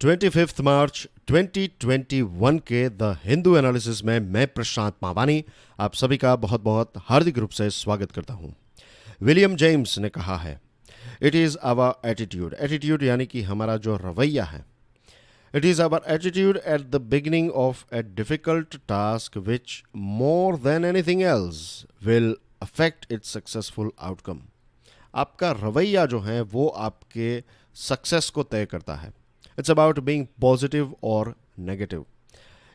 25 मार्च 2021 के the Hindu analysis में मैं प्रशांत मावानी आप सभी का बहुत बहुत हार्दिक रूप से स्वागत करता हूं। विलियम जेम्स ने कहा है, it is our attitude. Attitude यानी कि हमारा जो रवैया है। It is our attitude at the beginning of a difficult task which more than anything else will affect its successful outcome. आपका रवैया जो है वो आपके सक्सेस को तय करता है। इट्स अबाउट बीइंग पॉजिटिव और नेगेटिव।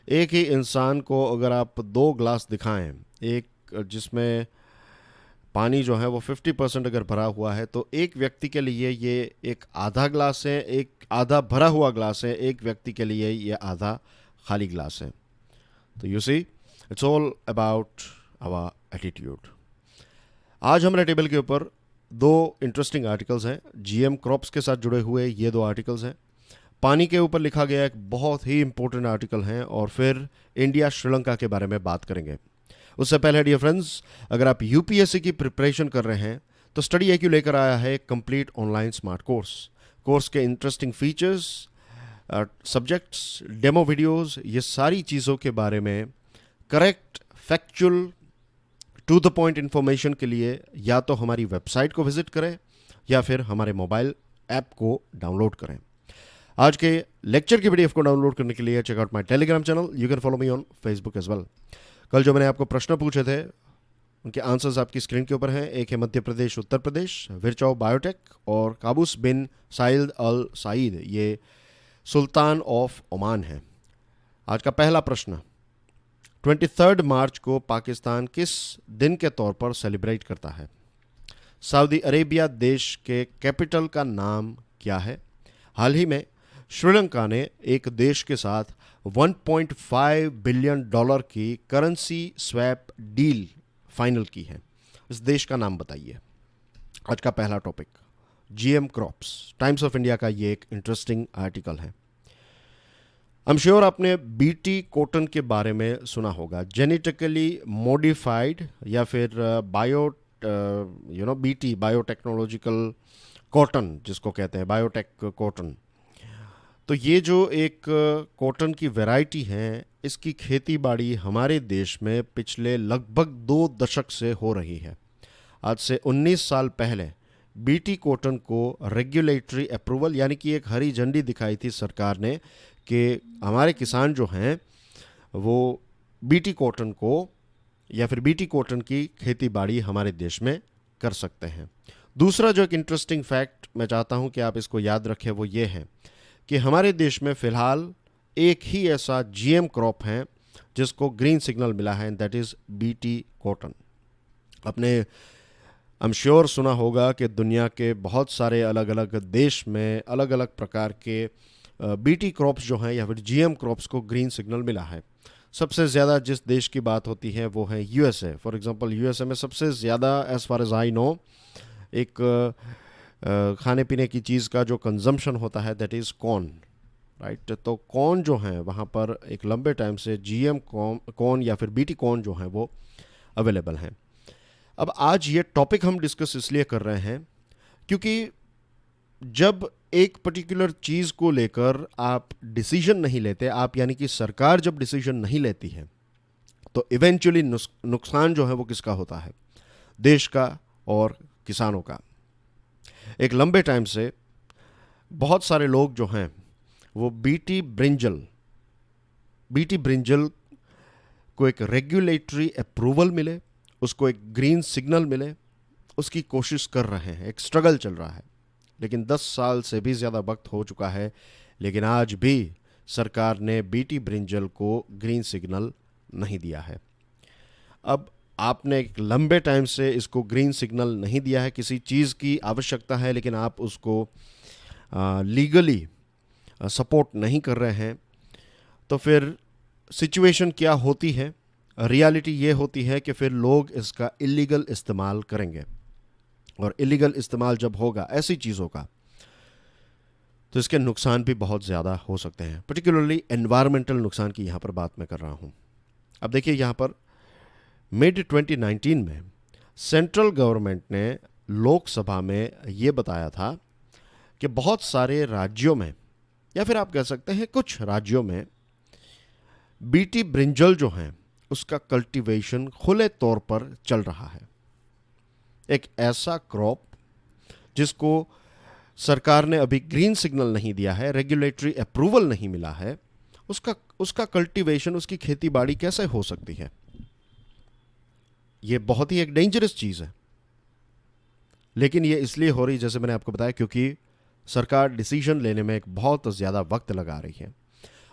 एक ही इंसान को अगर आप दो ग्लास दिखाएं, एक जिसमें पानी जो है वो 50% अगर भरा हुआ है, तो एक व्यक्ति के लिए ये एक आधा ग्लास है, एक आधा भरा हुआ ग्लास है, एक व्यक्ति के लिए ये आधा खाली ग्लास है। तो you see, it's all about our attitude. आज हमारे टेबल के ऊपर दो इंटरेस्टिंग आर्टिकल्स हैं। जीएम क्रॉप्स के साथ जुड़े हुए ये दो आर्टिकल्स हैं। पानी के ऊपर लिखा गया एक बहुत ही इंपॉर्टेंट आर्टिकल है, और फिर इंडिया श्रीलंका के बारे में बात करेंगे। उससे पहले डियर फ्रेंड्स, अगर आप यूपीएससी की प्रिपरेशन कर रहे हैं तो स्टडी IQ लेकर आया है कंप्लीट ऑनलाइन स्मार्ट कोर्स के interesting features, subjects, demo videos, ये सारी चीज़ों के बारे में correct, factual, to the point information के लिए या तो हमारी वेबसाइट को विजिट करें या फिर हमारे मोबाइल ऐप को डाउनलोड करें। आज के लेक्चर की PDF को डाउनलोड करने के लिए check out my Telegram channel. You can follow me on Facebook as well. कल जो मैंने आपको प्रश्न पूछे थे उनके आंसर्स आपकी स्क्रीन के ऊपर हैं। एक है मध्य प्रदेश उत्तर प्रदेश, विरचौ बायोटेक, और काबूस बिन साइद अल साइद ये सुल्तान ऑफ ओमान है। आज का पहला प्रश्न, 23 मार्च को पाकिस्तान किस दिन के तौर पर सेलिब्रेट करता है? सऊदी अरेबिया देश के कैपिटल का नाम क्या है? हाल ही में श्रीलंका ने एक देश के साथ $1.5 बिलियन की करेंसी स्वैप डील फाइनल की है। इस देश का नाम बताइए। आज का पहला topic, GM crops, times of India का ये एक इंटरेस्टिंग आर्टिकल है। आई एम श्योर आपने बीटी कॉटन के बारे में सुना होगा। जेनेटिकली मॉडिफाइड या फिर बीटी, बायोटेक्नोलॉजिकल कॉटन जिसको कहते हैं, बायोटेक कॉटन। तो ये जो एक कॉटन की वैरायटी है, इसकी खेती बाड़ी हमारे देश में पिछले लगभग 2 दशक से हो रही है। आज से 19 साल पहले बीटी कॉटन को रेगुलेटरी अप्रूवल यानी कि एक हरी झंडी दिखाई थी सरकार ने कि हमारे किसान जो हैं वो बीटी कॉटन को या फिर बीटी कॉटन की खेती बाड़ी हमारे देश में कर सकते हैं। दूसरा जो एक इंटरेस्टिंग फैक्ट मैं चाहता हूं कि आप इसको याद रखें, वो ये है कि हमारे देश में फ़िलहाल एक ही ऐसा जीएम क्रॉप है जिसको ग्रीन सिग्नल मिला है, दैट इज़ बीटी कॉटन। आपने आई एम श्योर सुना होगा कि दुनिया के बहुत सारे अलग अलग देश में अलग अलग प्रकार के बीटी क्रॉप्स जो हैं या फिर जीएम क्रॉप्स को ग्रीन सिग्नल मिला है। सबसे ज़्यादा जिस देश की बात होती है वो है यूएसए। फॉर एग्जांपल यूएसए में सबसे ज़्यादा as far as I know एक खाने पीने की चीज़ का जो कंजम्पशन होता है दैट इज़ कॉर्न, राइट। तो कॉर्न जो है वहाँ पर एक लंबे टाइम से जीएम कॉर्न या फिर बीटी कॉर्न जो है वो अवेलेबल हैं। अब आज ये टॉपिक हम डिस्कस इसलिए कर रहे हैं क्योंकि जब एक पर्टिकुलर चीज़ को लेकर आप डिसीजन नहीं लेते, आप यानी कि सरकार जब डिसीजन नहीं लेती है, तो इवेंचुअली नुकसान जो है वो किसका होता है? देश का और किसानों का। एक लंबे टाइम से बहुत सारे लोग जो हैं वो बीटी ब्रिंजल को एक रेगुलेटरी अप्रूवल मिले, उसको एक ग्रीन सिग्नल मिले, उसकी कोशिश कर रहे हैं। एक स्ट्रगल चल रहा है, लेकिन 10 साल से भी ज़्यादा वक्त हो चुका है, लेकिन आज भी सरकार ने बीटी ब्रिंजल को ग्रीन सिग्नल नहीं दिया है। अब आपने एक लंबे टाइम से इसको ग्रीन सिग्नल नहीं दिया है, किसी चीज़ की आवश्यकता है लेकिन आप उसको लीगली सपोर्ट नहीं कर रहे हैं, तो फिर सिचुएशन क्या होती है? रियलिटी ये होती है कि फिर लोग इसका इलीगल इस्तेमाल करेंगे, और इलीगल इस्तेमाल जब होगा ऐसी चीज़ों का, तो इसके नुकसान भी बहुत ज़्यादा हो सकते हैं। पर्टिकुलरली एनवायरमेंटल नुकसान की यहाँ पर बात मैं कर रहा हूँ। अब देखिए, यहाँ पर मिड 2019 में सेंट्रल गवर्नमेंट ने लोकसभा में ये बताया था कि बहुत सारे राज्यों में या फिर आप कह सकते हैं कुछ राज्यों में बीटी ब्रिंजल जो है उसका कल्टीवेशन खुले तौर पर चल रहा है। एक ऐसा क्रॉप जिसको सरकार ने अभी ग्रीन सिग्नल नहीं दिया है, रेगुलेटरी अप्रूवल नहीं मिला है, उसका कल्टीवेशन, उसकी खेती बाड़ी कैसे हो सकती है? ये बहुत ही एक डेंजरस चीज है। लेकिन ये इसलिए हो रही, जैसे मैंने आपको बताया, क्योंकि सरकार डिसीजन लेने में एक बहुत ज़्यादा वक्त लगा रही है।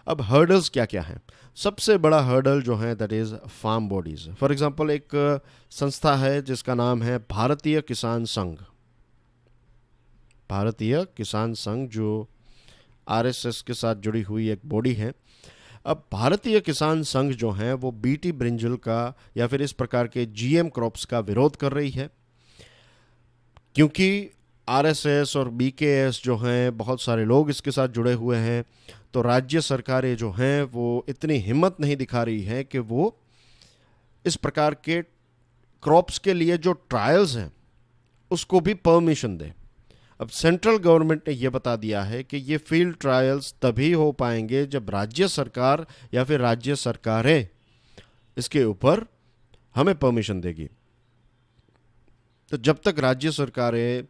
अब हर्डल्स क्या क्या हैं? सबसे बड़ा हर्डल जो है that is farm bodies. For example एक संस्था है जिसका नाम है भारतीय किसान संघ। भारतीय किसान संघ जो आरएसएस के साथ जुड़ी हुई एक बॉडी है। अब भारतीय किसान संघ जो है वो बीटी ब्रिंजल का या फिर इस प्रकार के जीएम क्रॉप्स का विरोध कर रही है, क्योंकि आरएसएस और बीकेएस जो हैं, बहुत सारे लोग इसके साथ जुड़े हुए हैं। तो राज्य सरकारें जो हैं वो इतनी हिम्मत नहीं दिखा रही हैं कि वो इस प्रकार के क्रॉप्स के लिए जो ट्रायल्स हैं उसको भी परमिशन दें। अब सेंट्रल गवर्नमेंट ने यह बता दिया है कि ये फील्ड ट्रायल्स तभी हो पाएंगे जब राज्य सरकार या फिर राज्य सरकारें इसके ऊपर हमें परमिशन देगी। तो जब तक राज्य सरकारें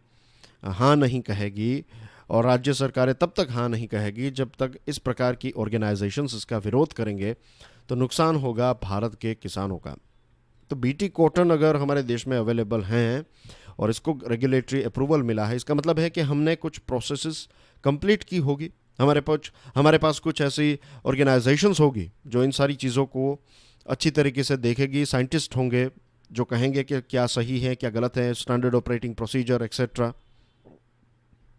हाँ नहीं कहेगी, और राज्य सरकारें तब तक हाँ नहीं कहेगी जब तक इस प्रकार की ऑर्गेनाइजेशंस इसका विरोध करेंगे, तो नुकसान होगा भारत के किसानों का। तो बीटी कॉटन अगर हमारे देश में अवेलेबल हैं और इसको रेगुलेटरी अप्रूवल मिला है, इसका मतलब है कि हमने कुछ प्रोसेसेस कंप्लीट की होगी। हमारे पास कुछ ऐसी ऑर्गेनाइजेशंस होगी जो इन सारी चीज़ों को अच्छी तरीके से देखेगी। साइंटिस्ट होंगे जो कहेंगे कि क्या सही है, क्या गलत है, स्टैंडर्ड ऑपरेटिंग प्रोसीजर एक्सेट्रा।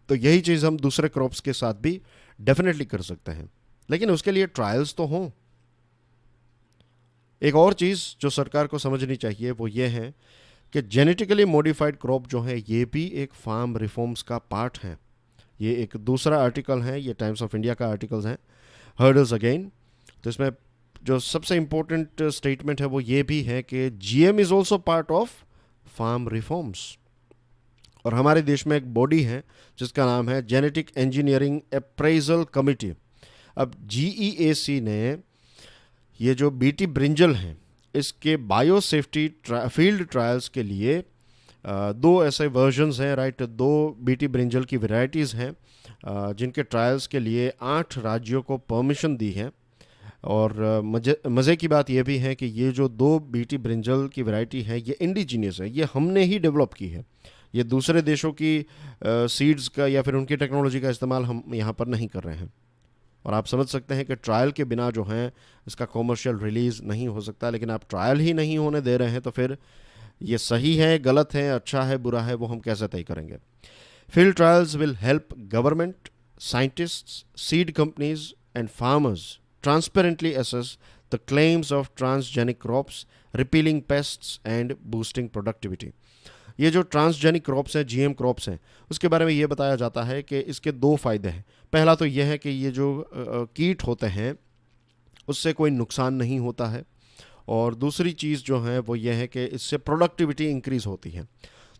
तो यही चीज़ हम दूसरे क्रॉप्स के साथ भी डेफिनेटली कर सकते हैं, लेकिन उसके लिए ट्रायल्स तो हों। एक और चीज़ जो सरकार को समझनी चाहिए वो ये है कि जेनेटिकली मॉडिफाइड क्रॉप जो है ये भी एक फार्म रिफॉर्म्स का पार्ट है। ये एक दूसरा आर्टिकल है, ये टाइम्स ऑफ इंडिया का आर्टिकल्स है, हर्डल्स अगेन। तो इसमें जो सबसे इंपॉर्टेंट स्टेटमेंट है वो ये भी है कि GM is also part of farm reforms. और हमारे देश में एक बॉडी है जिसका नाम है जेनेटिक इंजीनियरिंग अप्रेजल कमिटी। अब जीईएसी ने ये जो बीटी ब्रिंजल हैं इसके बायो सेफ्टी फील्ड ट्रायल्स के लिए दो ऐसे वर्जन्स हैं, राइट। दो बीटी ब्रिंजल की वैरायटीज़ हैं जिनके ट्रायल्स के लिए 8 राज्यों को परमिशन दी है। और मज़े की बात यह भी है कि ये जो दो बीटी ब्रिंजल की वैरायटी है ये इंडिजीनियस है, ये हमने ही डेवलप की है। ये दूसरे देशों की सीड्स का या फिर उनकी टेक्नोलॉजी का इस्तेमाल हम यहाँ पर नहीं कर रहे हैं। और आप समझ सकते हैं कि ट्रायल के बिना जो है इसका कॉमर्शियल रिलीज़ नहीं हो सकता। लेकिन आप ट्रायल ही नहीं होने दे रहे हैं तो फिर ये सही है, गलत है, अच्छा है, बुरा है, वो हम कैसे तय करेंगे? Field trials will help government, scientists, seed companies and farmers transparently assess the claims of transgenic crops, repealing pests and boosting productivity। ये जो ट्रांसजेनिक क्रॉप्स हैं, जीएम क्रॉप्स हैं, उसके बारे में ये बताया जाता है कि इसके 2 फ़ायदे हैं। पहला तो यह है कि ये जो कीट होते हैं उससे कोई नुकसान नहीं होता है, और दूसरी चीज़ जो है वो ये है कि इससे प्रोडक्टिविटी इंक्रीज़ होती है।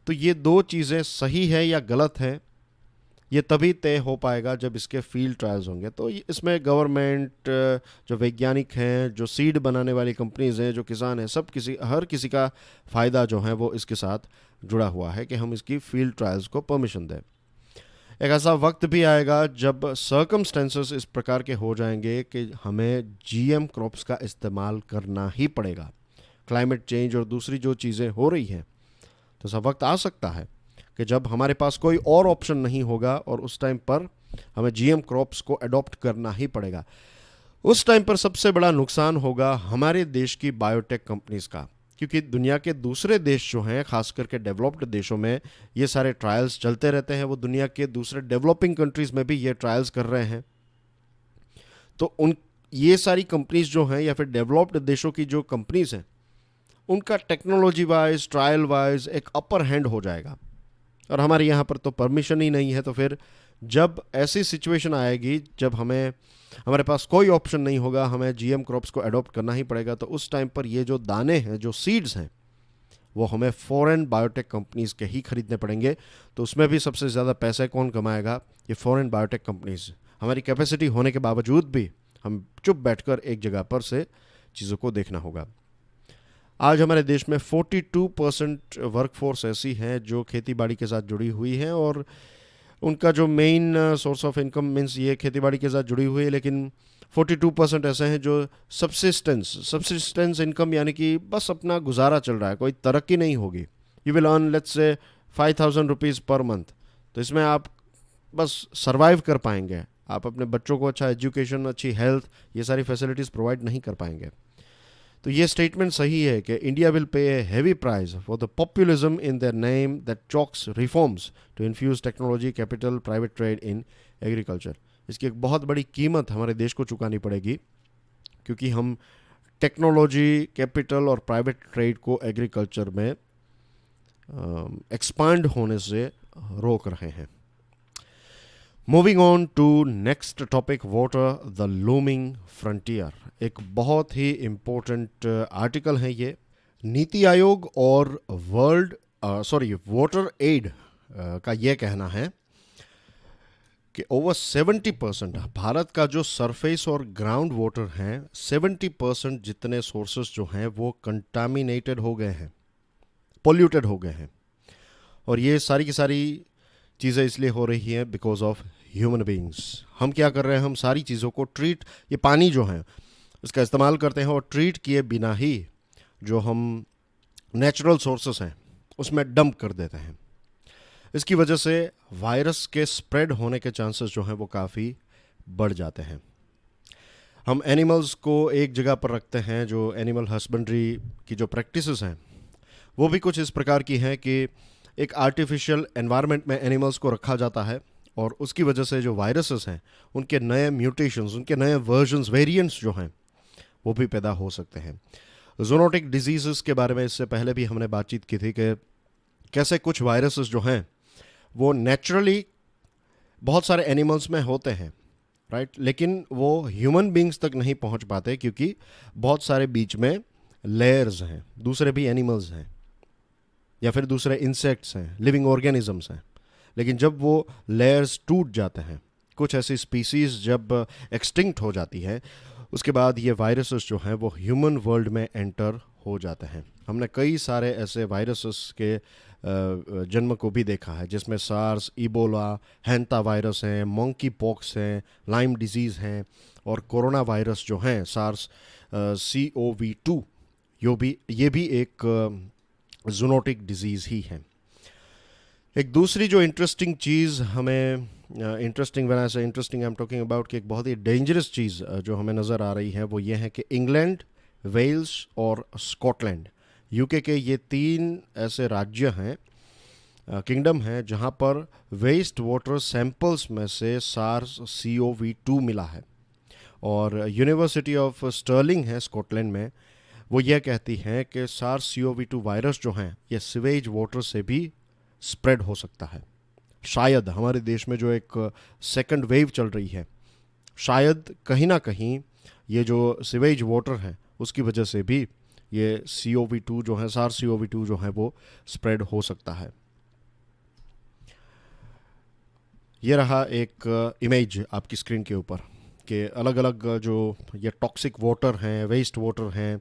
तो ये 2 चीज़ें सही है या गलत है ये तभी तय हो पाएगा जब इसके फील्ड ट्रायल्स होंगे। तो इसमें गवर्नमेंट, जो वैज्ञानिक हैं, जो सीड बनाने वाली कंपनीज हैं, जो किसान हैं, हर किसी का फ़ायदा जो है वो इसके साथ जुड़ा हुआ है कि हम इसकी फील्ड ट्रायल्स को परमिशन दें। एक ऐसा वक्त भी आएगा जब सर्कमस्टेंसेस इस प्रकार के हो जाएंगे कि हमें जीएम क्रॉप्स का इस्तेमाल करना ही पड़ेगा। क्लाइमेट चेंज और दूसरी जो चीज़ें हो रही हैं, तो ऐसा वक्त आ सकता है कि जब हमारे पास कोई और ऑप्शन नहीं होगा और उस टाइम पर हमें जीएम क्रॉप्स को अडॉप्ट करना ही पड़ेगा। उस टाइम पर सबसे बड़ा नुकसान होगा हमारे देश की बायोटेक कंपनीज का, क्योंकि दुनिया के दूसरे देश जो हैं, खास करके डेवलप्ड देशों में ये सारे ट्रायल्स चलते रहते हैं। वो दुनिया के दूसरे डेवलपिंग कंट्रीज़ में भी ये ट्रायल्स कर रहे हैं। तो ये सारी कंपनीज जो हैं या फिर डेवलप्ड देशों की जो कंपनीज हैं उनका टेक्नोलॉजी वाइज, ट्रायल वाइज एक अपर हैंड हो जाएगा। और हमारे यहाँ पर तो परमिशन ही नहीं है। तो फिर जब ऐसी सिचुएशन आएगी जब हमारे पास कोई ऑप्शन नहीं होगा, हमें जीएम क्रॉप्स को अडॉप्ट करना ही पड़ेगा, तो उस टाइम पर ये जो दाने हैं, जो सीड्स हैं, वो हमें फॉरेन बायोटेक कंपनीज़ के ही खरीदने पड़ेंगे। तो उसमें भी सबसे ज़्यादा पैसे कौन कमाएगा? ये फॉरेन बायोटेक कंपनीज़। हमारी कैपेसिटी होने के बावजूद भी हम चुप बैठकर एक जगह पर से चीज़ों को देखना होगा। आज हमारे देश में 42% वर्कफोर्स ऐसी है जो खेती बाड़ी के साथ जुड़ी हुई है और उनका जो main source of income means ये खेती बाड़ी के साथ जुड़ी हुई है, लेकिन 42% ऐसे हैं जो सब्सिस्टेंस इनकम यानी कि बस अपना गुजारा चल रहा है, कोई तरक्की नहीं होगी। You will earn let's say 5,000 rupees per month, तो इसमें आप बस सर्वाइव कर पाएंगे, आप अपने बच्चों को अच्छा एजुकेशन, अच्छी हेल्थ, ये सारी फैसिलिटीज़ प्रोवाइड नहीं कर पाएंगे। तो ये स्टेटमेंट सही है कि India will pay a heavy price for the populism in their name that chokes reforms to infuse technology, capital, private trade in agriculture. इसकी एक बहुत बड़ी कीमत हमारे देश को चुकानी पड़ेगी, क्योंकि हम टेक्नोलॉजी, कैपिटल और प्राइवेट ट्रेड को एग्रीकल्चर में एक्सपांड होने से रोक रहे हैं। Moving on to next topic, water the looming frontier. एक बहुत ही इम्पोर्टेंट आर्टिकल है ये। नीति आयोग और वाटर एड का ये कहना है कि ओवर 70% भारत का जो सरफेस और ग्राउंड वाटर हैं, 70% जितने सोर्सेस जो हैं वो कंटामिनेटेड हो गए हैं, पोल्यूटेड हो गए हैं। और ये सारी की सारी चीज़ें इसलिए हो रही हैं बिकॉज ऑफ ह्यूमन बीइंग्स। हम क्या कर रहे हैं, हम सारी चीज़ों को ट्रीट, ये पानी जो है इसका इस्तेमाल करते हैं और ट्रीट किए बिना ही जो हम नेचुरल सोर्सेस हैं उसमें डंप कर देते हैं। इसकी वजह से वायरस के स्प्रेड होने के चांसेस जो हैं वो काफ़ी बढ़ जाते हैं। हम एनिमल्स को एक जगह पर रखते हैं, जो एनिमल हस्बेंड्री की जो प्रैक्टिसेस हैं वो भी कुछ इस प्रकार की हैं कि एक आर्टिफिशियल एनवायरनमेंट में एनिमल्स को रखा जाता है और उसकी वजह से जो वायरसेस हैं उनके नए म्यूटेशंस, उनके नए वर्जन्स, वेरिएंट्स जो हैं वो भी पैदा हो सकते हैं। ज़ूनोटिक डिजीज़ के बारे में इससे पहले भी हमने बातचीत की थी कि कैसे कुछ वायरसेस जो हैं वो नेचुरली बहुत सारे एनिमल्स में होते हैं, राइट, लेकिन वो ह्यूमन बींग्स तक नहीं पहुंच पाते क्योंकि बहुत सारे बीच में लेयर्स हैं, दूसरे भी एनिमल्स हैं या फिर दूसरे इंसेक्ट्स हैं, लिविंग ऑर्गेनिजम्स हैं। लेकिन जब वो लेयर्स टूट जाते हैं, कुछ ऐसी स्पीसीज जब एक्सटिंक्ट हो जाती है, उसके बाद ये वायरसेस जो हैं वो ह्यूमन वर्ल्ड में एंटर हो जाते हैं। हमने कई सारे ऐसे वायरसेस के जन्म को भी देखा है, जिसमें सार्स, इबोला, हैंता वायरस हैं, मंकी पॉक्स हैं, लाइम डिजीज़ हैं और कोरोना वायरस जो हैं सार्स CoV-2, ये भी एक ज़ूनोटिक डिजीज़ ही है। एक दूसरी जो इंटरेस्टिंग चीज़ हमें interesting I am talking about कि एक बहुत ही डेंजरस चीज़ जो हमें नज़र आ रही है वो ये है कि इंग्लैंड, वेल्स और स्कॉटलैंड, यूके के ये 3 ऐसे राज्य हैं, किंगडम हैं, जहाँ पर वेस्ट वाटर सैंपल्स में से सार्स CoV-2 मिला है। और यूनिवर्सिटी ऑफ स्टर्लिंग है स्कॉटलैंड में, वो ये कहती हैं कि सार्स CoV-2 वायरस जो हैं ये सीवेज वाटर से भी स्प्रेड हो सकता है। शायद हमारे देश में जो एक सेकंड वेव चल रही है, शायद कहीं ना कहीं ये जो सीवेज वाटर हैं उसकी वजह से भी ये CoV-2 जो है, सार्स CoV-2 जो है वो स्प्रेड हो सकता है। ये रहा एक इमेज आपकी स्क्रीन के ऊपर कि अलग अलग जो ये टॉक्सिक वाटर हैं, वेस्ट वाटर हैं,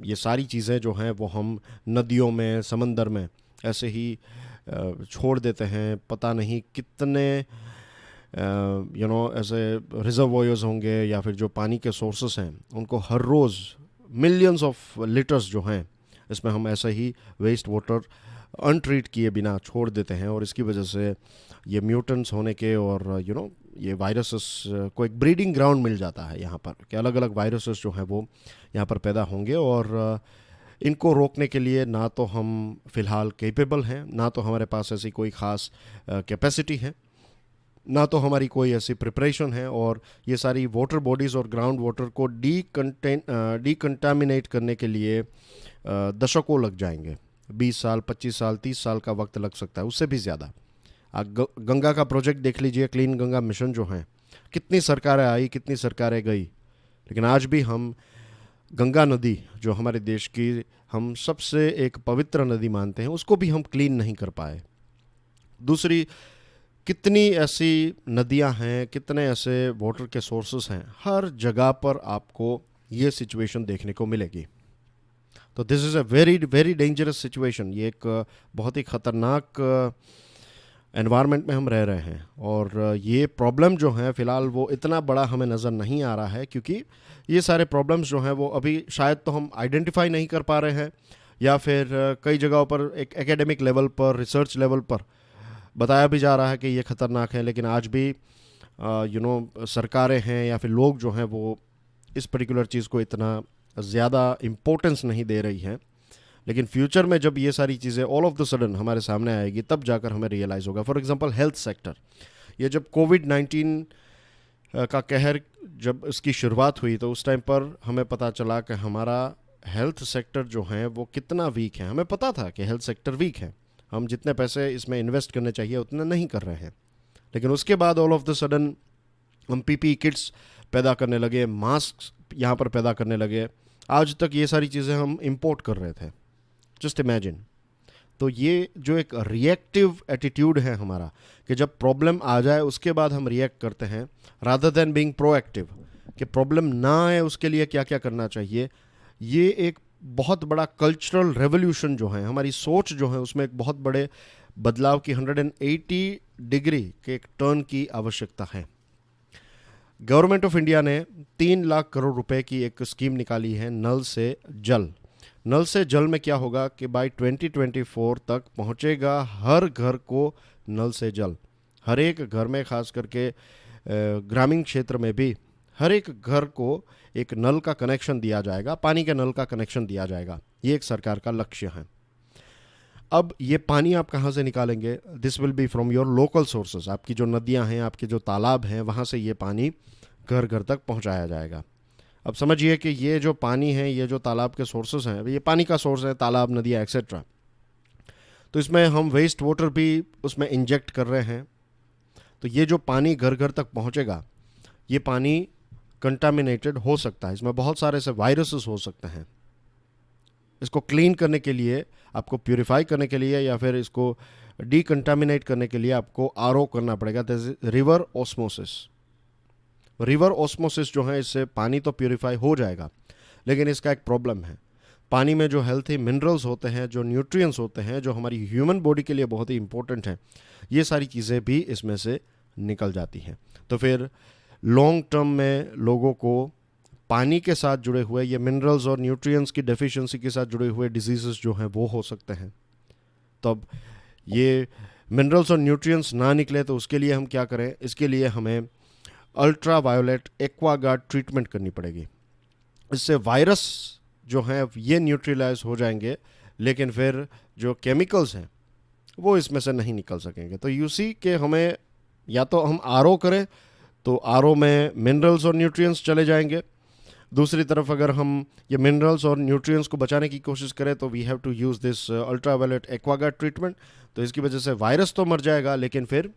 ये सारी चीज़ें जो हैं वो हम नदियों में, समंदर में ऐसे ही छोड़ देते हैं। पता नहीं कितने ऐसे रिजर्वोयर्स होंगे या फिर जो पानी के सोर्सेस हैं उनको हर रोज़ मिलियंस ऑफ लीटर्स जो हैं इसमें हम ऐसे ही वेस्ट वाटर अनट्रीट किए बिना छोड़ देते हैं। और इसकी वजह से ये म्यूटेंट्स होने के और ये वायरसेस को एक ब्रीडिंग ग्राउंड मिल जाता है यहाँ पर कि अलग अलग वायरसेस जो हैं वो यहाँ पर पैदा होंगे। और इनको रोकने के लिए ना तो हम फ़िलहाल कैपेबल हैं, ना तो हमारे पास ऐसी कोई ख़ास कैपेसिटी है, ना तो हमारी कोई ऐसी प्रिपरेशन है। और ये सारी वाटर बॉडीज़ और ग्राउंड वाटर को डीकंटामिनेट करने के लिए दशकों लग जाएंगे, 20 साल, 25 साल, 30 साल का वक्त लग सकता है, उससे भी ज़्यादा। आप गंगा का प्रोजेक्ट देख लीजिए, क्लीन गंगा मिशन जो हैं, कितनी सरकारें आई, कितनी सरकारें गई, लेकिन आज भी हम गंगा नदी जो हमारे देश की हम सबसे एक पवित्र नदी मानते हैं उसको भी हम क्लीन नहीं कर पाए। दूसरी कितनी ऐसी नदियां हैं, कितने ऐसे वाटर के सोर्सेस हैं, हर जगह पर आपको ये सिचुएशन देखने को मिलेगी। तो this is a very very dangerous situation. ये एक बहुत ही ख़तरनाक एनवायरनमेंट में हम रह रहे हैं। और ये प्रॉब्लम जो है फ़िलहाल वो इतना बड़ा हमें नज़र नहीं आ रहा है, क्योंकि ये सारे प्रॉब्लम्स जो हैं वो अभी शायद तो हम आइडेंटिफाई नहीं कर पा रहे हैं, या फिर कई जगहों पर एक एकेडमिक लेवल पर, रिसर्च लेवल पर बताया भी जा रहा है कि ये ख़तरनाक है, लेकिन आज भी सरकारें हैं या फिर लोग जो हैं वो इस पर्टिकुलर चीज़ को इतना ज़्यादा इम्पोर्टेंस नहीं दे रही हैं। लेकिन फ्यूचर में जब ये सारी चीज़ें ऑल ऑफ द सडन हमारे सामने आएगी, तब जाकर हमें रियलाइज़ होगा। फॉर एग्जांपल हेल्थ सेक्टर, ये जब कोविड-19 का कहर जब इसकी शुरुआत हुई, तो उस टाइम पर हमें पता चला कि हमारा हेल्थ सेक्टर जो है वो कितना वीक है। हमें पता था कि हेल्थ सेक्टर वीक है, हम जितने पैसे इसमें इन्वेस्ट करने चाहिए उतने नहीं कर रहे हैं। लेकिन उसके बाद ऑल ऑफ द सडन हम पीपीई किट्स पैदा करने लगे, मास्क यहाँ पर पैदा करने लगे। आज तक ये सारी चीज़ें हम इंपोर्ट कर रहे थे, जस्ट इमेजिन। तो ये जो एक रिएक्टिव एटीट्यूड है हमारा, कि जब प्रॉब्लम आ जाए उसके बाद हम रिएक्ट करते हैं, रादर देन बीइंग प्रोएक्टिव, कि प्रॉब्लम ना आए उसके लिए क्या क्या करना चाहिए। ये एक बहुत बड़ा कल्चरल रेवोल्यूशन जो है, हमारी सोच जो है उसमें एक बहुत बड़े बदलाव की 180 डिग्री के एक टर्न की आवश्यकता है। गवर्नमेंट ऑफ इंडिया ने 3 लाख करोड़ रुपए की एक स्कीम निकाली है, नल से जल। नल से जल में क्या होगा कि बाय 2024 तक पहुंचेगा हर घर को नल से जल। हर एक घर में, खास करके ग्रामीण क्षेत्र में भी, हर एक घर को एक नल का कनेक्शन दिया जाएगा, पानी के नल का कनेक्शन दिया जाएगा। ये एक सरकार का लक्ष्य है। अब ये पानी आप कहाँ से निकालेंगे? This will be from your local sources. आपकी जो नदियाँ हैं, आपके जो तालाब हैं, वहाँ से ये पानी घर घर तक पहुँचाया जाएगा। अब समझिए कि ये जो पानी है, ये जो तालाब के सोर्सेज हैं, ये पानी का सोर्स है, तालाब, नदियाँ एक्सेट्रा। तो इसमें हम वेस्ट वाटर भी उसमें इंजेक्ट कर रहे हैं। तो ये जो पानी घर घर तक पहुँचेगा, ये पानी कंटामिनेटेड हो सकता है, इसमें बहुत सारे ऐसे वायरसेस हो सकते हैं। इसको क्लीन करने के लिए, आपको प्यूरिफाई करने के लिए, या फिर इसको डीकंटामिनेट करने के लिए आपको आरओ करना पड़ेगा, रिवर ऑस्मोसिस। रिवर ऑस्मोसिस जो है, इससे पानी तो प्यूरिफाई हो जाएगा, लेकिन इसका एक प्रॉब्लम है। पानी में जो हेल्थी मिनरल्स होते हैं, जो न्यूट्रिएंट्स होते हैं, जो हमारी ह्यूमन बॉडी के लिए बहुत ही इंपॉर्टेंट हैं, ये सारी चीज़ें भी इसमें से निकल जाती हैं। तो फिर लॉन्ग टर्म में लोगों को पानी के साथ जुड़े हुए, ये मिनरल्स और न्यूट्रिएंट्स की डेफिशिएंसी के साथ जुड़े हुए डिजीज़ेस जो हैं वो हो सकते हैं। तो अब ये मिनरल्स और न्यूट्रिएंट्स ना निकले तो उसके लिए हम क्या करें? इसके लिए हमें अल्ट्रा वायोलेट एक्वागार्ड ट्रीटमेंट करनी पड़ेगी। इससे वायरस जो हैं ये न्यूट्रलाइज हो जाएंगे, लेकिन फिर जो केमिकल्स हैं वो इसमें से नहीं निकल सकेंगे। तो यू सी कि हमें या तो हम आरओ करें, तो आरओ में मिनरल्स और न्यूट्रिएंट्स चले जाएंगे। दूसरी तरफ अगर हम ये मिनरल्स और न्यूट्रिएंट्स को बचाने की कोशिश करें, तो we have to use this ultra violet Aquaguard treatment. तो इसकी वजह से वायरस तो मर जाएगा, लेकिन फिर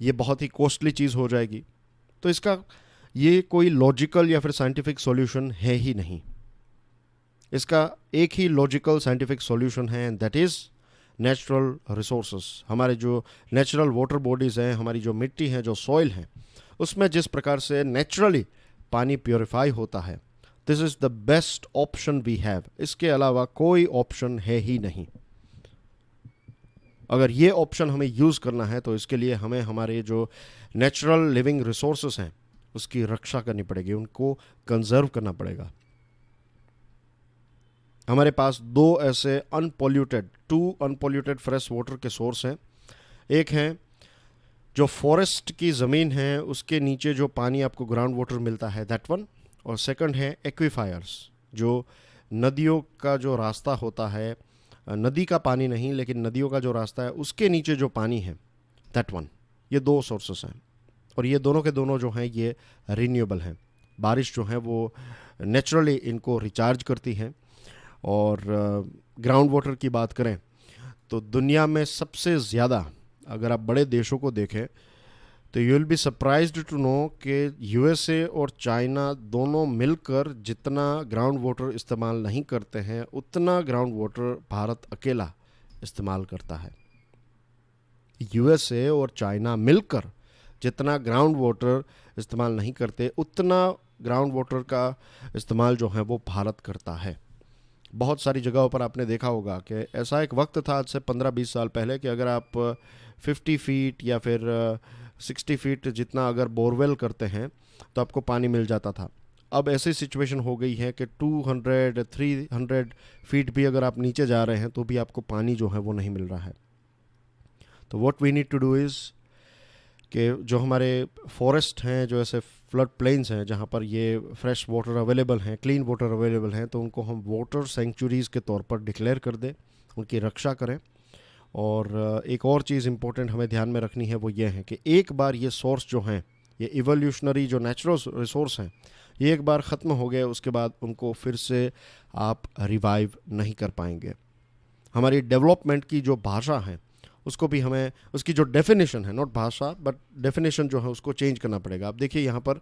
ये बहुत ही कॉस्टली चीज़ हो जाएगी। तो इसका ये कोई लॉजिकल या फिर साइंटिफिक सॉल्यूशन है ही नहीं। इसका एक ही लॉजिकल साइंटिफिक सॉल्यूशन है, and that is natural resources. हमारे जो नेचुरल वाटर बॉडीज़ हैं, हमारी जो मिट्टी है, जो सॉइल है, उसमें जिस प्रकार से नेचुरली पानी प्योरीफाई होता है, this is the best option we have. इसके अलावा कोई ऑप्शन है ही नहीं। अगर ये ऑप्शन हमें यूज़ करना है, तो इसके लिए हमें हमारे जो नेचुरल लिविंग रिसोर्सेस हैं उसकी रक्षा करनी पड़ेगी, उनको कंजर्व करना पड़ेगा। हमारे पास टू अनपॉल्यूटेड फ्रेश वाटर के सोर्स हैं। एक है जो फॉरेस्ट की ज़मीन है उसके नीचे जो पानी आपको ग्राउंड वाटर मिलता है, दैट वन। और सेकंड है एक्वीफायर्स, जो नदियों का जो रास्ता होता है, नदी का पानी नहीं लेकिन नदियों का जो रास्ता है उसके नीचे जो पानी है, दैट वन। ये दो सोर्सेस हैं, और ये दोनों के दोनों जो हैं ये रिन्यूएबल हैं। बारिश जो है वो नेचुरली इनको रिचार्ज करती हैं। और ग्राउंड वाटर की बात करें तो दुनिया में सबसे ज़्यादा, अगर आप बड़े देशों को देखें तो you will be surprised to know कि यूएसए और चाइना दोनों मिलकर जितना ग्राउंड वाटर इस्तेमाल नहीं करते हैं, उतना ग्राउंड वाटर भारत अकेला इस्तेमाल करता है। यूएसए और चाइना मिलकर जितना ग्राउंड वाटर इस्तेमाल नहीं करते, उतना ग्राउंड वाटर का इस्तेमाल जो है वो भारत करता है। बहुत सारी जगहों पर आपने देखा होगा कि ऐसा एक वक्त था आज से 15-20 साल पहले कि अगर आप 50 फीट या फिर 60 फीट जितना अगर बोरवेल करते हैं तो आपको पानी मिल जाता था। अब ऐसी सिचुएशन हो गई है कि 200-300 फीट भी अगर आप नीचे जा रहे हैं तो भी आपको पानी जो है वो नहीं मिल रहा है। तो what we need to do is कि जो हमारे फॉरेस्ट हैं, जो ऐसे फ्लड प्लेन्स हैं जहाँ पर ये फ्रेश वाटर अवेलेबल हैं, क्लीन वाटर अवेलेबल हैं, तो उनको हम वाटर सेंचुरीज़ के तौर पर डिक्लेयर कर दें, उनकी रक्षा करें। और एक और चीज़ इम्पोर्टेंट हमें ध्यान में रखनी है वो ये है कि एक बार ये सोर्स जो हैं, ये इवोल्यूशनरी जो नेचुरल रिसोर्स हैं, ये एक बार ख़त्म हो गए उसके बाद उनको फिर से आप रिवाइव नहीं कर पाएंगे। हमारी डेवलपमेंट की जो भाषा है उसको भी हमें, उसकी जो डेफिनेशन है, नॉट भाषा बट डेफिनेशन जो है उसको चेंज करना पड़ेगा। आप देखिए यहाँ पर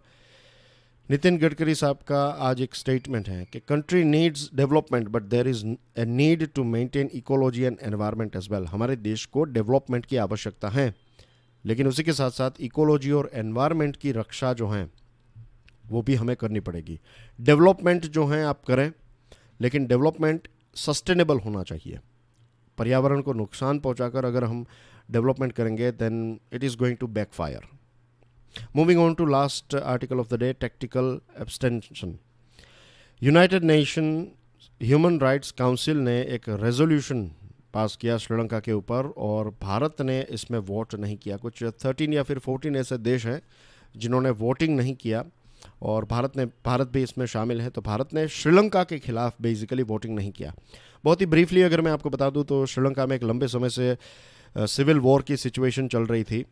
नितिन गडकरी साहब का आज एक स्टेटमेंट है कि country needs development but there is a need to maintain ecology and environment as well. हमारे देश को डेवलपमेंट की आवश्यकता है, लेकिन उसी के साथ साथ इकोलॉजी और एनवायरनमेंट की रक्षा जो है वो भी हमें करनी पड़ेगी। डेवलपमेंट जो है आप करें, लेकिन डेवलपमेंट सस्टेनेबल होना चाहिए। पर्यावरण को नुकसान पहुंचाकर अगर हम डेवलपमेंट करेंगे then it is going to backfire. Moving on to last article of the day, tactical abstention. United Nation Human Rights Council ने एक रेजोल्यूशन पास किया श्रीलंका के ऊपर और भारत ने इसमें वोट नहीं किया। कुछ 13 या फिर 14 ऐसे देश हैं जिन्होंने वोटिंग नहीं किया और भारत भी इसमें शामिल है। तो भारत ने श्रीलंका के खिलाफ बेसिकली वोटिंग नहीं किया। बहुत ही ब्रीफली अगर मैं आपको बता दूं तो श्रीलंका में एक लंबे समय से सिविल वॉर की सिचुएशन चल रही थी।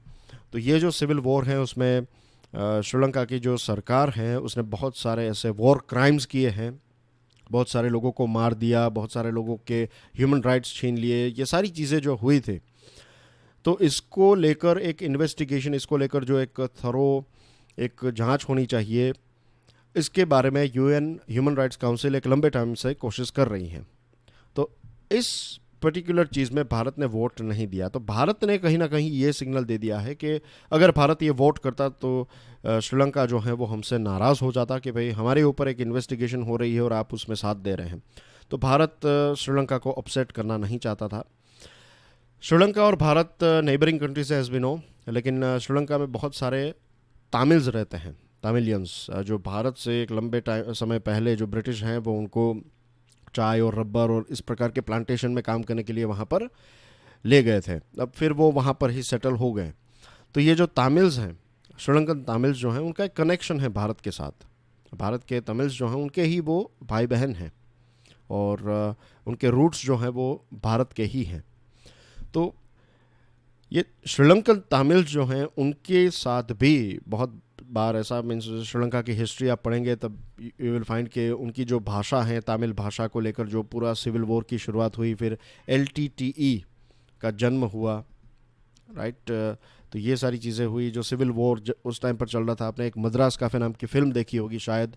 तो ये जो सिविल वॉर है उसमें श्रीलंका की जो सरकार है उसने बहुत सारे ऐसे वॉर क्राइम्स किए हैं, बहुत सारे लोगों को मार दिया, बहुत सारे लोगों के ह्यूमन राइट्स छीन लिए, ये सारी चीज़ें जो हुई थी। तो इसको लेकर एक इन्वेस्टिगेशन, इसको लेकर जो एक थरो एक जांच होनी चाहिए, इसके बारे में यूएन ह्यूमन राइट्स काउंसिल एक लंबे टाइम से कोशिश कर रही है। तो इस पर्टिकुलर चीज़ में भारत ने वोट नहीं दिया। तो भारत ने कहीं ना कहीं ये सिग्नल दे दिया है कि अगर भारत ये वोट करता तो श्रीलंका जो है वो हमसे नाराज़ हो जाता कि भाई हमारे ऊपर एक इन्वेस्टिगेशन हो रही है और आप उसमें साथ दे रहे हैं। तो भारत श्रीलंका को अपसेट करना नहीं चाहता था। श्रीलंका और भारत नेबरिंग कंट्री से हैज़ बी नो, लेकिन श्रीलंका में बहुत सारे तामिल्स रहते हैं, तामिलियंस, जो भारत से एक लंबे समय पहले जो ब्रिटिश हैं वो उनको चाय और रबर और इस प्रकार के प्लांटेशन में काम करने के लिए वहाँ पर ले गए थे। अब फिर वो वहाँ पर ही सेटल हो गए। तो ये जो तामिल्स हैं, श्रीलंकन तामिल्स जो हैं, उनका एक कनेक्शन है भारत के साथ। भारत के तमिल्स जो हैं उनके ही वो भाई बहन हैं और उनके रूट्स जो हैं वो भारत के ही हैं। तो ये श्रीलंकन तामिल्स जो हैं उनके साथ भी बहुत बार ऐसा, मीन्स श्रीलंका की हिस्ट्री आप पढ़ेंगे तब यू विल फाइंड कि उनकी जो भाषा है, तमिल भाषा को लेकर जो पूरा सिविल वॉर की शुरुआत हुई, फिर LTTE का जन्म हुआ, राइट। तो ये सारी चीज़ें हुई। जो सिविल वॉर उस टाइम पर चल रहा था, आपने एक मद्रास काफ़े नाम की फ़िल्म देखी होगी शायद,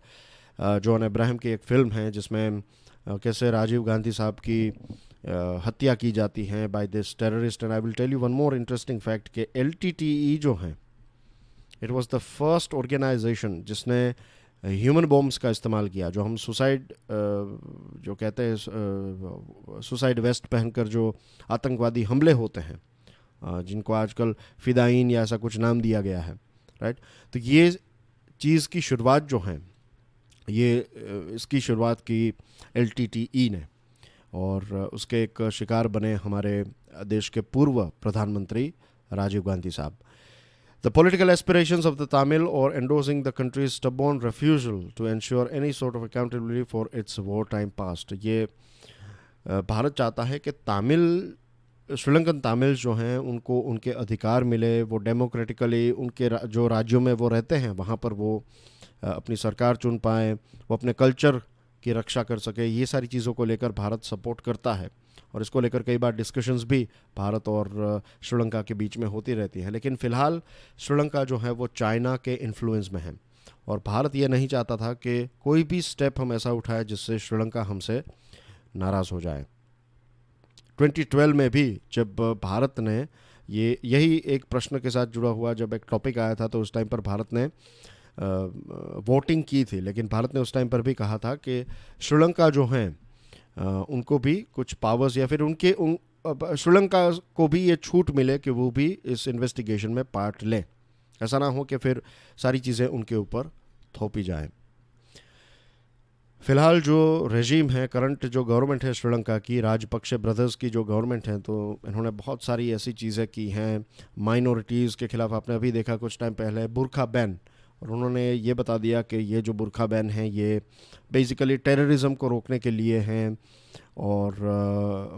जॉन अब्राहम की एक फ़िल्म है जिसमें कैसे राजीव गांधी साहब की हत्या की जाती है by this terrorist. And I will tell you one more interesting fact कि LTTE जो है, it was the first organisation जिसने ह्यूमन बॉम्ब्स का इस्तेमाल किया। जो हम सुसाइड जो कहते हैं, सुसाइड वेस्ट पहनकर जो आतंकवादी हमले होते हैं, जिनको आजकल फ़िदाइन या ऐसा कुछ नाम दिया गया है, राइट। तो ये चीज़ की शुरुआत जो है, ये इसकी शुरुआत की LTTE ने, और उसके एक शिकार बने हमारे देश के पूर्व प्रधानमंत्री राजीव गांधी साहब। The political aspirations of the Tamil or endorsing the country's stubborn refusal to ensure any sort of accountability for its wartime past। ये भारत चाहता है कि श्रीलंकन तामिल जो हैं उनको उनके अधिकार मिले, वो डेमोक्रेटिकली उनके जो राज्यों में वो रहते हैं वहाँ पर वो अपनी सरकार चुन पाएँ, वो अपने कल्चर की रक्षा कर सके। ये सारी चीज़ों को लेकर भारत सपोर्ट करता है और इसको लेकर कई बार डिस्कशंस भी भारत और श्रीलंका के बीच में होती रहती हैं। लेकिन फ़िलहाल श्रीलंका जो है वो चाइना के इन्फ्लुएंस में है और भारत ये नहीं चाहता था कि कोई भी स्टेप हम ऐसा उठाए जिससे श्रीलंका हमसे नाराज़ हो जाए। 2012 में भी जब भारत ने ये यही एक प्रश्न के साथ जुड़ा हुआ जब एक टॉपिक आया था, तो उस टाइम पर भारत ने वोटिंग की थी, लेकिन भारत ने उस टाइम पर भी कहा था कि श्रीलंका जो हैं उनको भी कुछ पावर्स या फिर श्रीलंका को भी ये छूट मिले कि वो भी इस इन्वेस्टिगेशन में पार्ट लें। ऐसा ना हो कि फिर सारी चीज़ें उनके ऊपर थोपी जाएं। फ़िलहाल जो रेजीम है, करंट जो गवर्नमेंट है श्रीलंका की, राजपक्षे ब्रदर्स की जो गवर्नमेंट है, तो इन्होंने बहुत सारी ऐसी चीज़ें की हैं माइनॉरिटीज़ के ख़िलाफ़। आपने अभी देखा कुछ टाइम पहले बुरखा बैन, और उन्होंने ये बता दिया कि ये जो बुरखा बैन है ये बेसिकली टेररिज्म को रोकने के लिए हैं, और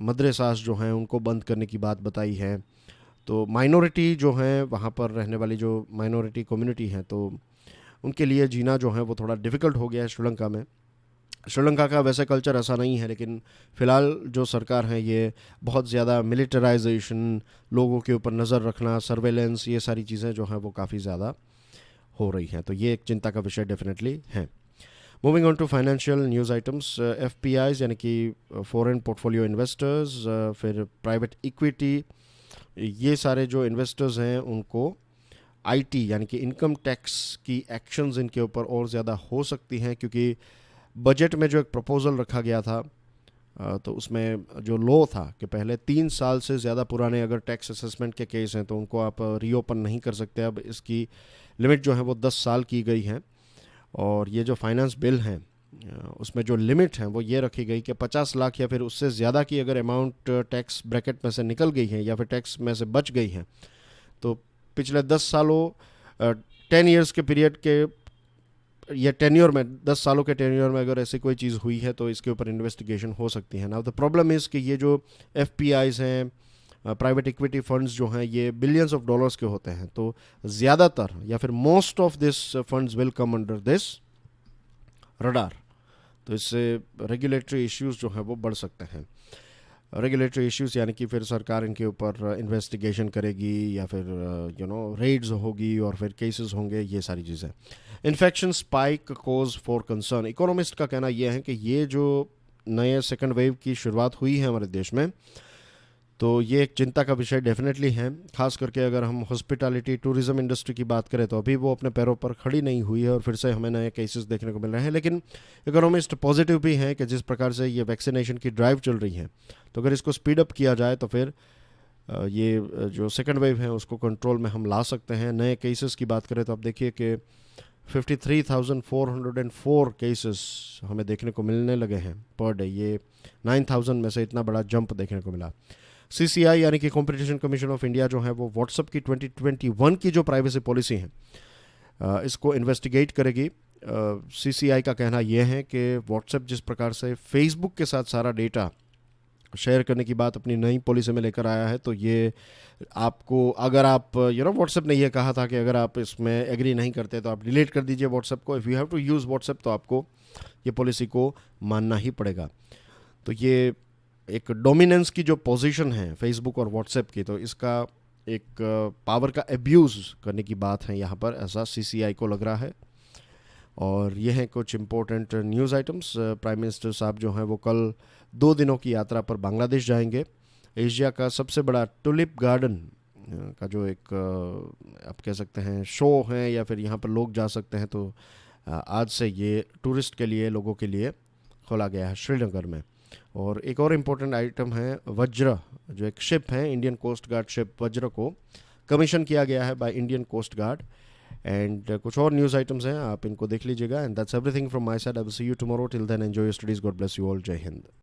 मदरसास जो हैं उनको बंद करने की बात बताई है। तो माइनॉरिटी जो हैं, वहाँ पर रहने वाली जो माइनॉरिटी कम्युनिटी हैं, तो उनके लिए जीना जो है वो थोड़ा डिफ़िकल्ट हो गया है श्रीलंका में। श्रीलंका का वैसे कल्चर ऐसा नहीं है, लेकिन फ़िलहाल जो सरकार है ये बहुत ज़्यादा मिलिटराइजेशन, लोगों के ऊपर नज़र रखना, सर्वेलेंस, ये सारी चीज़ें जो हैं वो काफ़ी ज़्यादा हो रही हैं। तो ये एक चिंता का विषय डेफिनेटली है। Moving on to financial news items, FPIs यानी कि फॉरेन पोर्टफोलियो इन्वेस्टर्स, फिर प्राइवेट इक्विटी, ये सारे जो इन्वेस्टर्स हैं उनको आईटी यानी कि इनकम टैक्स की एक्शंस इनके ऊपर और ज़्यादा हो सकती हैं, क्योंकि बजट में जो एक प्रपोज़ल रखा गया था, तो उसमें जो लॉ था कि पहले 3 साल से ज़्यादा पुराने अगर टैक्स असेसमेंट के केस हैं तो उनको आप रीओपन नहीं कर सकते। अब इसकी लिमिट जो है वो 10 साल की गई है, और ये जो फाइनेंस बिल हैं उसमें जो लिमिट है वो ये रखी गई कि 50 लाख या फिर उससे ज़्यादा की अगर अमाउंट टैक्स ब्रैकेट में से निकल गई है या फिर टैक्स में से बच गई है, तो पिछले 10 सालों 10 ईयर्स के पीरियड के या टेन्योर में, 10 सालों के टेन्योर में अगर ऐसी कोई चीज़ हुई है तो इसके ऊपर इन्वेस्टिगेशन हो सकती है। नाउ द प्रॉब्लम इज़ कि ये जो एफपीआईज हैं, प्राइवेट इक्विटी फंड्स जो हैं, ये बिलियंस ऑफ डॉलर्स के होते हैं, तो ज़्यादातर या फिर most of this funds will come under this radar. तो इससे रेगुलेटरी इश्यूज जो हैं वो बढ़ सकते हैं। रेगुलेटरी इश्यूज यानी कि फिर सरकार इनके ऊपर इन्वेस्टिगेशन करेगी या फिर रेड्स होगी और फिर केसेस होंगे, ये सारी चीज़ें। Infection spike cause for concern, economist का कहना यह है कि ये जो नए सेकंड वेव की शुरुआत हुई है हमारे देश में, तो ये एक चिंता का विषय डेफिनेटली है। खास करके अगर हम हॉस्पिटैलिटी टूरिज़्म इंडस्ट्री की बात करें तो अभी वो अपने पैरों पर खड़ी नहीं हुई है और फिर से हमें नए केसेस देखने को मिल रहे हैं। लेकिन इकोनॉमिस्ट पॉजिटिव भी हैं कि जिस प्रकार से ये वैक्सीनेशन की ड्राइव चल रही है, तो अगर इसको स्पीड अप किया जाए तो फिर ये जो सेकेंड वेव है उसको कंट्रोल में हम ला सकते हैं। नए केसेस की बात करें तो आप देखिए कि 53,404 केसेस हमें देखने को मिलने लगे हैं पर डे। ये 9,000 में से इतना बड़ा जंप देखने को मिला। CCI यानी कि कॉम्पिटिशन कमीशन ऑफ इंडिया जो है वो व्हाट्सएप की 2021 की जो प्राइवेसी पॉलिसी है इसको इन्वेस्टिगेट करेगी। CCI का कहना यह है कि व्हाट्सएप जिस प्रकार से फेसबुक के साथ सारा डेटा शेयर करने की बात अपनी नई पॉलिसी में लेकर आया है, तो ये आपको, अगर आप व्हाट्सएप ने यह कहा था कि अगर आप इसमें एग्री नहीं करते तो आप डिलीट कर दीजिए व्हाट्सएप को। If you have to use WhatsApp तो आपको ये पॉलिसी को मानना ही पड़ेगा। तो ये एक डोमिनेंस की जो पोजीशन है फेसबुक और व्हाट्सएप की, तो इसका एक पावर का एब्यूज़ करने की बात है यहाँ पर, ऐसा CCI को लग रहा है। और ये हैं कुछ important news items. Prime minister साहब जो हैं वो कल 2 दिनों की यात्रा पर बांग्लादेश जाएंगे। एशिया का सबसे बड़ा टुलिप गार्डन का जो एक आप कह सकते हैं शो है या फिर यहाँ पर लोग जा सकते हैं, तो आज से ये टूरिस्ट के लिए, लोगों के लिए खोला गया है श्रीनगर में। और एक और इम्पोर्टेंट आइटम है वज्र, जो एक शिप है, इंडियन कोस्ट गार्ड शिप वज्र को कमीशन किया गया है by Indian Coast Guard. And कुछ और न्यूज़ आइटम्स हैं, आप इनको देख लीजिएगा। And that's everything from my side. I will see you tomorrow. Till then enjoy your studies. God bless you all. जय हिंद।